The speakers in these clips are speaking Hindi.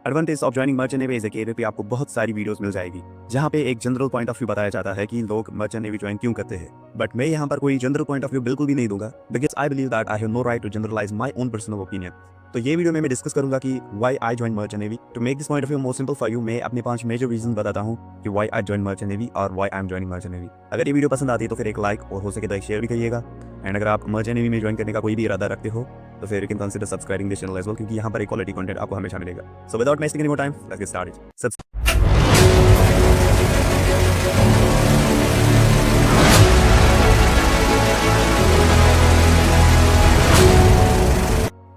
Advantage of joining merchant navy is के पे आपको बहुत सारी वीडियोस मिल जाएगी जहाँ पे एक जनरल पॉइंट ऑफ व्यू बताया जाता है कि लोग मर्चेंट नेवी ज्वाइन क्यों करते हैं। बट मैं यहाँ पर कोई जनरल पॉइंट ऑफ व्यू बिल्कुल भी नहीं दूंगा, because I believe that I have no right to generalize my own personal opinion. तो ये वीडियो में मैं डिस्कस करूंगा कि why I join merchant navy. To make this point of view more simple for you, मैं अपने 5 मेजर रीजन बताता हूँ कि why I join merchant navy और why I am joining merchant navy. अगर ये वीडियो पसंद आती है तो फिर एक लाइक और हो सके तो एक शेयर भी करिएगा। एंड अगर आप मर्चेंट नेवी में ज्वाइन करने का कोई भी इरादा रखते हो तो फिर you can consider subscribing this channel as well, क्योंकि यहाँ पर एक क्वालिटी कंटेंट आपको हमेशा मिलेगा। So without wasting any more time, let's get started.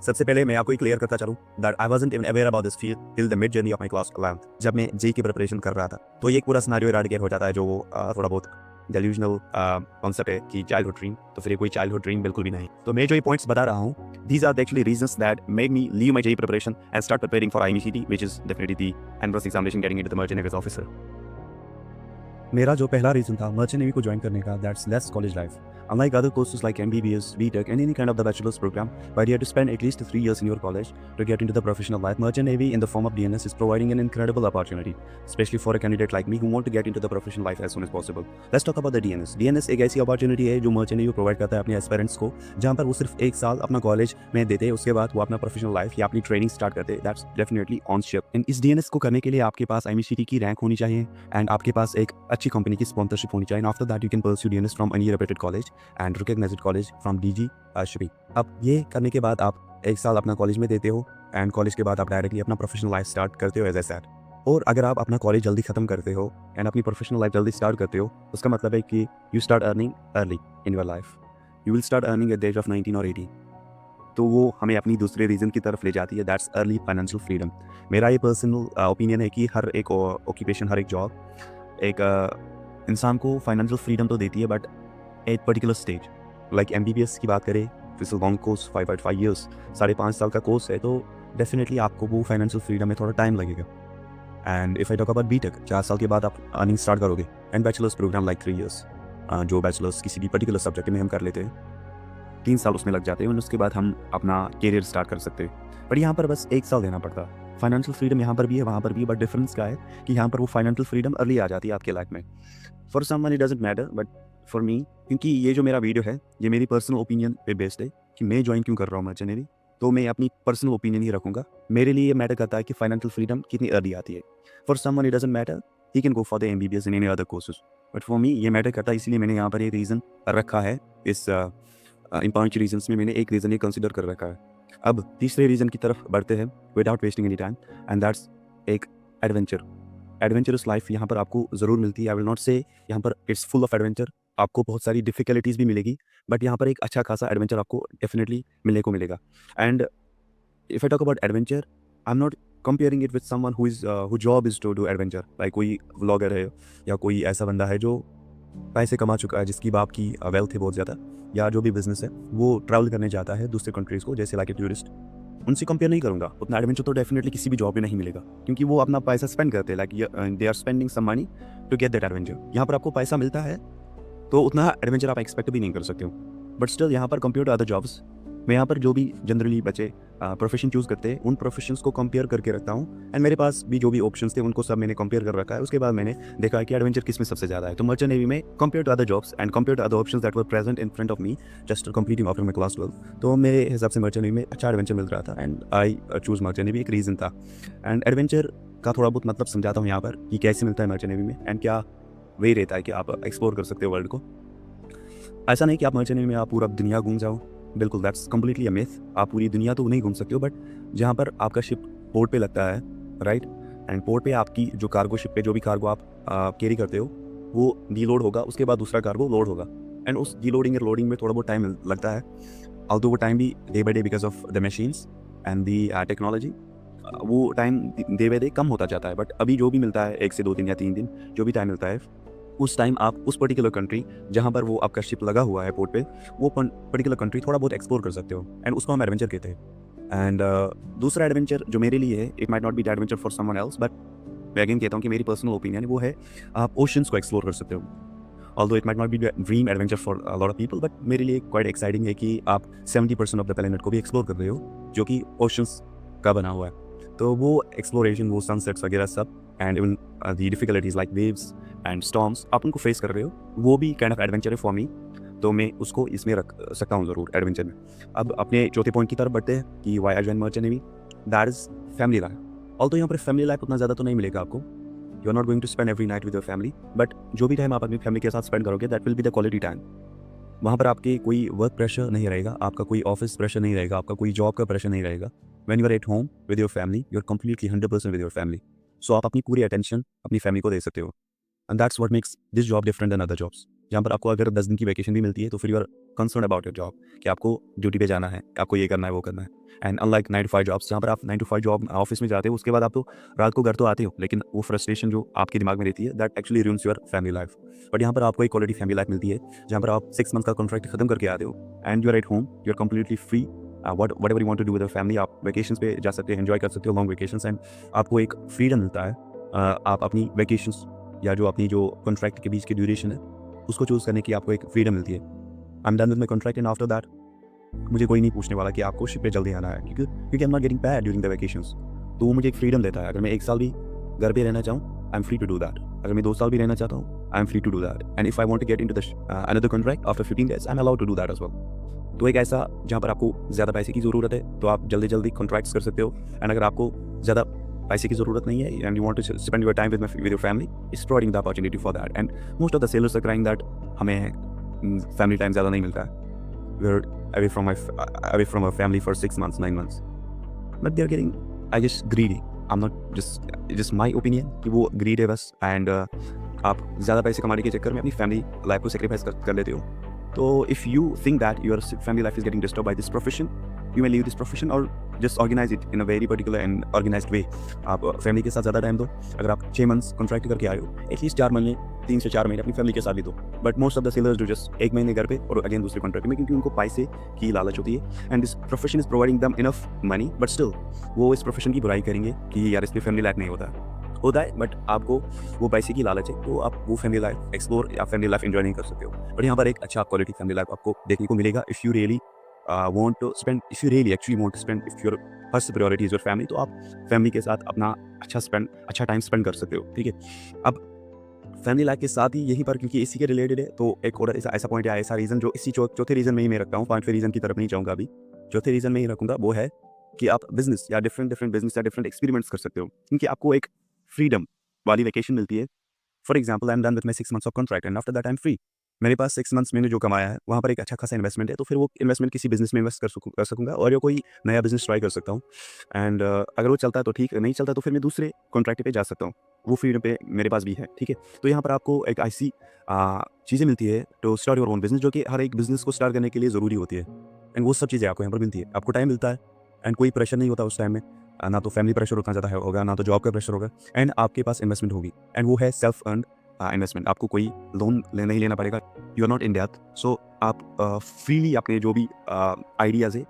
सबसे पहले मैं आपको क्लियर करता चलूं that I wasn't even aware about this field till the mid journey of my class 11th। जब मैं जे की प्रिपरेशन कर रहा था तो ये एक पूरा सिनेरियो इरेडिकेट हो जाता है जो थोड़ा बहुत डेल्यूजनल कॉन्सेप्ट है कि चाइल्डहुड ड्रीम। तो फिर ये कोई चाइल्डहुड ड्रीम बिल्कुल भी नहीं। तो मैं जो ये पॉइंट्स बता रहा हूँ, these are actually reasons that made me leave my JEE preparation and start preparing for IMCT, which is definitely the entrance examination getting into the merchant navy officer. मेरा जो पहला रीजन था मर्चेंट नेवी को ज्वाइन करने का, that's less college life. Unlike other courses like MBBS, BTech, and any kind of the bachelor's program, where you have to spend at least 3 years in your college to get into the professional life, Merchant Navy in the form of DNS is providing an incredible opportunity, especially for a candidate like me who want to get into the professional life as soon as possible. Let's talk about the DNS. DNS एक ऐसी अपॉर्चुनिटी है जो Merchant Navy प्रोवाइड करता है अपने एस्पिरेंट्स को, जहाँ पर वो सिर्फ 1 साल अपना कॉलेज में देते हैं, उसके बाद वो अपना प्रोफेशनल लाइफ या अपनी ट्रेनिंग स्टार्ट करते हैं। That's definitely on ship. And इस DNS को करने के लिए आपके पास IMCT की रैंक होनी चाहिए एंड आपके पास एक अच्छी कंपनी की स्पॉन्सरशिप होनी चाहिए। After that you can pursue DNS from any reputed college and recognised college from DG श्री। अब ये करने के बाद आप 1 साल अपना कॉलेज में देते हो एंड कॉलेज के बाद आप डायरेक्टली अपना प्रोफेशनल लाइफ स्टार्ट करते हो एज ए सेट। और अगर आप अपना कॉलेज जल्दी खत्म करते हो एंड अपनी प्रोफेशनल लाइफ जल्दी स्टार्ट करते हो, उसका मतलब है कि you start earning early in your life. You will start earning at the age of 19 और 18। तो वो हमें अपनी दूसरे रीज़न की तरफ ले जाती है, दैट्स अर्ली फाइनेंशियल फ्रीडम। मेरा ये पर्सनल ओपिनियन है कि हर एक ऑक्यूपेशन, हर एक जॉब एक इंसान को फाइनेंशियल फ्रीडम तो देती है, but at particular stage. Like MBBS की बात करें, it's a long course, 5.5 years, 5.5 साल का कोर्स है, तो डेफिनेटली आपको वो फाइनेंशियल फ्रीडम में थोड़ा टाइम लगेगा। And if I talk about BTech, 4 साल के बाद आप अर्निंग स्टार्ट करोगे। And bachelors programme like 3 years, जो बैचलर्स किसी भी पर्टिकुलर सब्जेक्ट में हम कर लेते हैं, 3 साल उसमें लग जाते हैं और उसके बाद हम अपना करियर स्टार्ट कर सकते हैं। बट यहाँ पर बस 1 साल देना पड़ता है। फाइनेंशियल फ्रीडम यहाँ पर भी है, वहाँ पर भी है, बट डिफरेंस क्या है कि यहाँ पर वो फाइनेंशियल फ्रीडम अर्ली आ जाती है आपके लाइफ में। For someone it doesn't matter, but for me, क्योंकि ये जो मेरा वीडियो है ये मेरी पर्सनल ओपिनियन पे बेस्ड है कि मैं ज्वाइन क्यों कर रहा हूँ मर्चेंट नेवी, तो मैं अपनी पर्सनल ओपिनियन ही रखूँगा। मेरे लिए ये मैटर करता है कि फाइनेंशियल फ्रीडम कितनी अर्ली आती है। For someone it doesn't matter, he can go for the MBBS in any other courses, but for me ये मैटर करता है, इसलिए मैंने यहाँ पर ये रीज़न रखा है। इस इन 5 रीजन्स में मैंने एक रीज़न ये कंसिडर कर रखा है। अब तीसरे रीज़न की तरफ बढ़ते हैं without wasting any time, and that's एक एडवेंचर। एडवेंचरस लाइफ यहाँ पर आपको ज़रूर मिलती है। आई विल नॉट से यहाँ पर इट्स फुल ऑफ एडवेंचर, आपको बहुत सारी डिफिकल्टीज़ भी मिलेगी, बट यहाँ पर एक अच्छा खासा एडवेंचर आपको डेफिनेटली मिलने को मिलेगा। And if I talk about adventure, I am not comparing it with someone who job is to do adventure. Like कोई व्लॉगर है या कोई ऐसा बंदा है जो पैसे कमा चुका है, जिसकी बाप की वेल्थ है बहुत ज़्यादा, या जो भी बिजनेस है वो ट्रैवल करने जाता है दूसरे कंट्रीज़ को, जैसे लाइक ए टूरिस्ट। उनसे कंपेयर नहीं करूँगा। उतना एडवेंचर तो डेफिनेटली किसी भी जॉब में नहीं मिलेगा, क्योंकि वो अपना पैसा स्पेंड करते हैं, like they are spending some money to get that adventure. यहाँ पर आपको पैसा मिलता है तो उतना एडवेंचर आप एक्सपेक्ट भी नहीं कर सकते हो। बट स्टिल यहाँ पर कंपेयर टू अदर जॉब्स, मैं यहाँ पर जो भी जनरली बच्चे प्रोफेशन चूज़ करते हैं उन प्रोफेशंस को कंपेयर करके रखता हूँ। एंड मेरे पास भी जो भी ऑप्शंस थे उनको सब मैंने कंपेयर कर रखा है। उसके बाद मैंने देखा है कि एडवेंचर किस में सबसे ज़्यादा है। तो मर्चेंट नेवी में compare to other jobs and compare to other options that were present in front of me just completing after my class 12, तो मेरे हिसाब से मर्चेंट नेवी में अच्छा एडवेंचर मिल रहा था and I choose merchant navy. एक रीज़न था। एंड एडवेंचर का थोड़ा बहुत मतलब समझाता हूँ यहाँ पर कि कैसे मिलता है मर्चेंट नेवी में एंड क्या वे रहता है कि आप एक्सप्लोर कर सकते हो वर्ल्ड को। ऐसा नहीं कि आप मर्चेंट नेवी में आप पूरा दुनिया घूम जाओ, बिल्कुल दैट्स कम्प्लीटली अ मिथ। आप पूरी दुनिया तो नहीं घूम सकते हो, बट जहाँ पर आपका शिप पोर्ट पे लगता है, राइट, एंड पोर्ट पे आपकी जो कार्गो शिप पे जो भी कार्गो आप कैरी करते हो वो डीलोड होगा, उसके बाद दूसरा कार्गो लोड होगा। एंड उस डीलोडिंग और लोडिंग में थोड़ा बहुत टाइम लगता है, ऑल्दो वो टाइम भी day by day because of the machines and the technology, वो टाइम डे बाई डे कम होता जाता है। बट अभी जो भी मिलता है 1 से 2 दिन या 3 दिन जो भी टाइम मिलता है, उस टाइम आप उस पर्टिकुलर कंट्री जहाँ पर वो आपका शिप लगा हुआ है पोर्ट पे, वो पर्टिकुलर कंट्री थोड़ा बहुत एक्सप्लोर कर सकते हो एंड उसको हम एडवेंचर कहते हैं। एंड दूसरा एडवेंचर जो मेरे लिए है, it might not be the adventure for someone else, but मैं अगेन कहता हूँ कि मेरी पर्सनल ओपिनियन वो है, आप ओशंस को एक्सप्लोर कर सकते हो। Although it might not be dream adventure for a lot of people, but मेरे लिए क्वाइट एक्साइटिंग है कि आप 70% ऑफ द प्लेनेट को भी एक्सप्लोर कर रहे हो जो कि ओशंस का बना हुआ है। तो वो एक्सप्लोरेशन, वो सनसेट्स वगैरह सब, and even the difficulties like waves and storms आप उनको फेस कर रहे हो, वो भी काइंड ऑफ एडवेंचर है फॉर मी। तो मैं उसको इसमें रख सकता हूँ ज़रूर एडवेंचर में। अब अपने चौथे पॉइंट की तरफ बढ़ते हैं कि why I join merchant navy. That is family life. All तो यहाँ पर फैमिली लाइफ उतना ज़्यादा तो नहीं मिलेगा आपको। You are not going to spend every night with your family, but जो भी टाइम आप अपनी फैमिली के साथ स्पेंड करोगे that will be the quality time. वहाँ पर आपके कोई वर्क प्रेशर नहीं रहेगा, आपका कोई ऑफिस प्रेशर नहीं रहेगा, आपका कोई जॉब का प्रेशर नहीं रहेगा। When you are at home with your family, you are completely 100% with your family. So आप अपनी पूरी अटेंशन अपनी फैमिली को दे सकते हो, and that's what makes this job different than other jobs. जहाँ पर आपको अगर 10 दिन की वैकेशन भी मिलती है तो फिर you are concern about your job कि आपको ड्यूटी पे जाना है, आपको ये करना है, वो करना है। एंड अनलाइक 9 to 5 जॉब्स, जहाँ पर आप 9 to 5 जॉब ऑफिस में जाते हो, उसके बाद आप तो रात को घर तो आते हो, लेकिन वो फ्रस्ट्रेशन जो आपके दिमाग में रहती है that actually ruins your family life. But यहाँ पर आपको एक क्वालिटी फैमिली लाइफ मिलती है जहाँ पर आप 6 मंथ का कॉन्ट्रैक्ट खत्म करके आते हो and you are at home, you are completely free. Whatever you want to do with your family, आप वैकेशंस पे जा सकते हो, एंजॉय कर सकते हो लॉन्ग वैकेशंस, एंड आपको एक फ्रीडम मिलता है। आप अपनी वैकेशंस या जो अपनी जो कॉन्ट्रैक्ट के बीच की ड्यूरेशन है उसको चूज़ करने की आपको एक फ्रीडम मिलती है। I am done with my contract and after that मुझे कोई नहीं पूछने वाला कि आपको शिप पे जल्दी आना है, क्योंकि आई am not getting paid during the vacations. तो वो मुझे एक फ्रीडम देता है। अगर मैं 1 साल भी घर पे रहना चाहूँ, I am free to do that. अगर मैं 2 साल भी रहना चाहता हूँ, I am free to do that. And if I want to get into the another contract after 15 days, I am allowed to do that as well. तो एक ऐसा जहाँ पर आपको ज़्यादा पैसे की ज़रूरत है तो आप जल्दी जल्दी कॉन्ट्रैक्ट्स कर सकते हो, एंड अगर आपको ज़्यादा पैसे की ज़रूरत नहीं है and you want to spend your time with your family, it's providing the opportunity for that. And most of the sailors are crying that हमें फैमिली टाइम ज़्यादा नहीं मिलता है। We are away from our family for 6 months, 9 months, but they are getting, I guess, greedy. I'm not just my opinion कि वो greed है बस, and आप ज़्यादा पैसे कमाने के चक्कर में अपनी फैमिली लाइफ को सेक्रीफाइस कर लेते हो। तो if you think that your family life is getting disturb by this profession, you may leave this profession और just organize it in a very particular and organized way. आप फैमिली के साथ ज़्यादा टाइम दो। अगर आप 6 मंथ्स कॉन्ट्रैक्ट करके आए हो, एटलीस्ट 4 महीने, 3 से 4 महीने अपनी फैमिली के साथ भी दो। But most of the sellers do just 1 महीने घर पे और अगेन दूसरे कॉन्ट्रैक्ट में, क्योंकि उनको पैसे की लालच होती है and this profession is providing दम इनफ मनी, बट स्टिल वो इस प्रोफेशन की बुराई करेंगे कि यार इसमें फैमिली लाइफ नहीं होता है, बट आपको वो पैसे की लालच है तो आप वो फैमिली लाइफ एक्सप्लोर या फैमिली लाइफ एंजॉय नहीं कर सकते हो। बट यहाँ पर एक अच्छा क्वालिटी फैमिली लाइफ आपको देखने को मिलेगा if you really want to spend, if you really actually want to spend, if your first priority is your family, तो आप फैमिली के साथ अपना अच्छा टाइम स्पेंड कर सकते हो। ठीक है, अब फैमिली लाइफ के साथ ही यहीं पर, क्योंकि इसी के रिलेटेड है, तो एक और ऐसा पॉइंट है, ऐसा रीज़न जो इसी चौथे रीज़न में ही मैं रखता हूँ। 5वें रीज़न की तरफ नहीं जाऊँगा अभी, चौथे रीज़न में ही रखूँगा। वो है कि आप बिजनेस या डिफरेंट बिजनेस या डिफरेंट एक्सपेरिमेंट्स कर सकते हो, क्योंकि आपको एक फ्रीडम वाली वैकेशन मिलती है। For example, I am done with my 6 months of contract and after that I am free. मेरे पास 6 months मैंने जो कमाया है वहाँ पर एक अच्छा खासा इन्वेस्टमेंट है, तो फिर वो इन्वेस्टमेंट किसी बिजनेस में इन्वेस्ट कर सकूँगा और या कोई नया बिजनेस ट्राई कर सकता हूँ। एंड अगर वो चलता है तो ठीक, नहीं चलता तो फिर मैं दूसरे कॉन्ट्रैक्ट पे जा सकता हूँ। वो फ्रीडम पे मेरे पास भी है। ठीक है, तो यहाँ पर आपको एक ऐसी चीज़ें मिलती है to start your own business, जो कि हर एक बिजनेस को स्टार्ट करने के लिए ज़रूरी होती है। एंड वो सब चीज़ें आपको यहाँ पर मिलती है। आपको टाइम मिलता है एंड कोई प्रेशर नहीं होता उस टाइम में, ना तो फैमिली प्रेशर उतना ज़्यादा होगा, ना तो जॉब का प्रेशर होगा, एंड आपके पास इन्वेस्टमेंट होगी, एंड वो है सेल्फ अर्न इन्वेस्टमेंट। आपको कोई लोन नहीं लेना पड़ेगा, you are not in debt. So आप फ्रीली अपने जो भी आइडियाज़ है,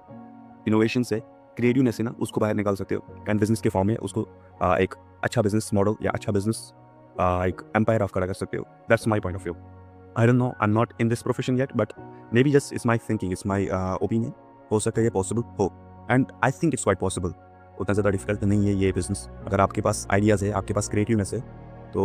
इनोवेशंस है, क्रिएटिवनेस है ना, उसको बाहर निकाल सकते हो एंड बिजनेस के फॉर्म में उसको एक अच्छा बिजनेस मॉडल या अच्छा बिजनेस एक एम्पायर आप खड़ा कर सकते हो। That's my point of view. I don't know, I am not in this profession yet, but may be just it's my thinking, it's my opinion. हो सकता है ये पॉसिबल हो, and I think it's quite possible. उतना ज़्यादा डिफिकल्ट नहीं है ये बिजनेस। अगर आपके पास आइडियाज़ है, आपके पास क्रिएटिवनेस है, तो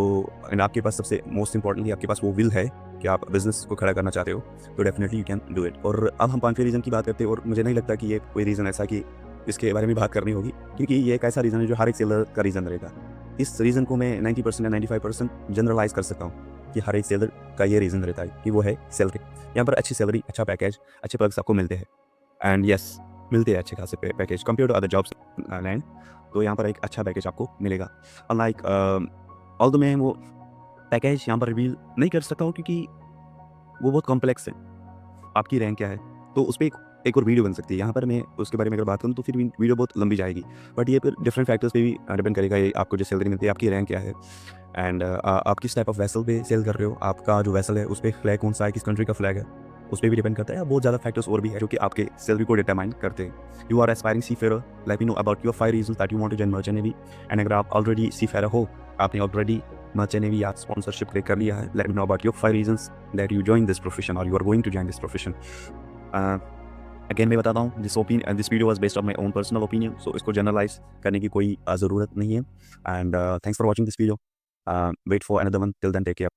एंड आपके पास सबसे मोस्ट इंपॉर्टेंटली आपके पास वो विल है कि आप बिजनेस को खड़ा करना चाहते हो, तो definitely you can do it. और अब हम 5वें रीज़न की बात करते हैं, और मुझे नहीं लगता कि ये कोई रीज़न ऐसा कि इसके बारे में बात करनी होगी, क्योंकि ये एक ऐसा रीज़न है जो हर एक सेलर का रीज़न रहेगा। इस रीज़न को मैं 90% या 95% जनरलाइज कर सकता हूँ कि हर एक सेलर का ये रीज़न रहता है कि वो है सैलरी। यहाँ पर अच्छी सैलरी, अच्छा पैकेज, अच्छे पर्क्स आपको मिलते हैं, एंड यस मिलते हैं अच्छे खासे package compare to other jobs लैंड। तो यहाँ पर एक अच्छा पैकेज आपको मिलेगा। अनलाइक ऑल्दो मैं वो पैकेज यहाँ पर रिवील नहीं कर सकता हूँ, क्योंकि वो बहुत कॉम्प्लेक्स है। आपकी रैंक क्या है, तो उस पर एक और वीडियो बन सकती है। यहाँ पर मैं उसके बारे में अगर बात करूँ तो फिर वीडियो बहुत लंबी जाएगी, बट ये फिर डिफरेंट फैक्टर्स पे भी डिपेंड करेगा। ये आपको जो सैलरी मिलती है, आपकी रैंक क्या है, एंड आप किस टाइप ऑफ वेसल पे सेल कर रहे हो, आपका जो वेसल है उस पर फ्लैग कौन सा है, किस कंट्री का फ्लैग है, उस पर भी डिपेंड करता है। बहुत ज़्यादा फैक्टर्स और भी है जो कि आपके सैलरी को डिटरमाइन करते हैं। You are aspiring seafarer, let me know about your 5 reasons that you want to join merchant navy. And अगर आप ऑलरेडी सी फेयर हो, आपने ऑलरेडी मर्चेंट नेवी या स्पॉन्सरशिप क्लिक कर लिया है, let me know about your 5 reasons that you join this profession और you are going to join this profession. Again मैं बताता हूँ, this video was based on my own personal opinion, so इसको जनरलाइज करने की कोई ज़रूरत नहीं है। And thanks for watching this video. Wait for another one, till then take care.